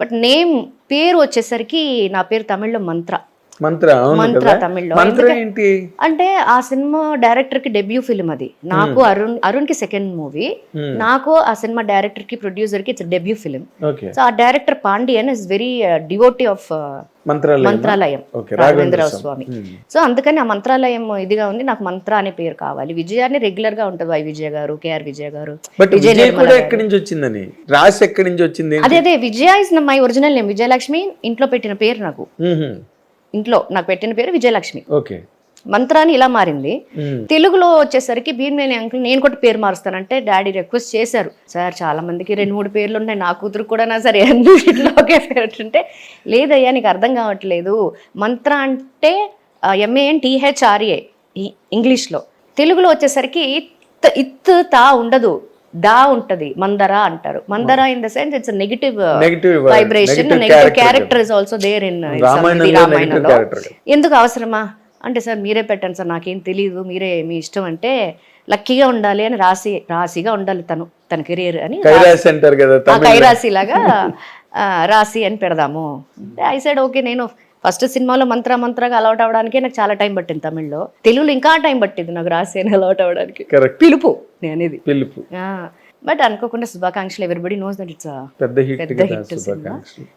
But name పేరు వచ్చేసరికి నా పేరు తమిళ్లో మంత్ర. మంత్ర, అవును మంత్ర కదా. తమిళ్లో. మంత్ర ఏంటి? అంటే ఆ సినిమా డైరెక్టర్ కి డెబ్యూ ఫిల్మ్ అది. నాకు అరుణ్ కి సెకండ్ మూవీ, నాకు ఆ సినిమా డైరెక్టర్ కి ప్రొడ్యూసర్ కి it's debut film. Okay. So ఆ director Pandian is very devotee of Mantralayam, Raghavendra Rao Swami. So అందుకని ఆ మంత్రాలయం ఇదిగా ఉంది, నాకు మంత్ర అనే పేరు కావాలి. విజయాన్ని రెగ్యులర్ గా ఉంటుంది, వై విజయ గారు, కేఆర్ విజయ గారు. బట్ విజయ్ కూడా ఎక్కడి నుంచి వచ్చిందని, రాసి ఎక్కడి నుంచి వచ్చింది? అదే Vijaya is my original name. Vijayalakshmi ఇంట్లో పెట్టిన పేరు నాకు. ఇంట్లో నాకు పెట్టిన పేరు విజయలక్ష్మి. ఓకే. మంత్రాన్ని ఇలా మారింది. తెలుగులో వచ్చేసరికి భీమనేని అంకుల్ నేను కూడా పేరు మారుస్తానంటే డాడీ రిక్వెస్ట్ చేశారు, సార్ చాలా మందికి 2-3 పేర్లు ఉన్నాయి, నా కూతురు కూడా నా సరే అన్నిట్లో ఒకే పేరు అంటే, లేదయ్యా నీకు అర్థం కావట్లేదు, మంత్ర అంటే MANTHRA ఇంగ్లీష్లో, తెలుగులో వచ్చేసరికి ఇత్ తా ఉండదు, దా ఉంటది, మందర అంటారు. Manthara in the sense it's negative vibration, negative character is also there in రామాయణంలో. ఎందుకు అవసరమా అంటే, సార్ మీరే పెట్టండి సార్, నాకేం తెలియదు, మీరే మీ ఇష్టం అంటే, లక్కీగా ఉండాలి అని రాశిగా ఉండాలి తన కెరీర్ అని కైరాశి లాగా రాశి అని పెడదాము. I side okay. నేను ఫస్ట్ సినిమాలో మంత్రగా అలౌట్ అవ్వడానికి నాకు చాలా టైం పట్టింది తమిళ్లో. తెలుగులో ఇంకా టైం పట్టింది నాకు రాశి అని అలౌట్ అవ్వడానికి. పిలుపు అనేది పిలుపు. బట్ అనుకోకుండా శుభాకాంక్షలు, ఎవరిబడి నోస్ దట్ ఇట్స్ పెద్ద హిట్ సినిమా.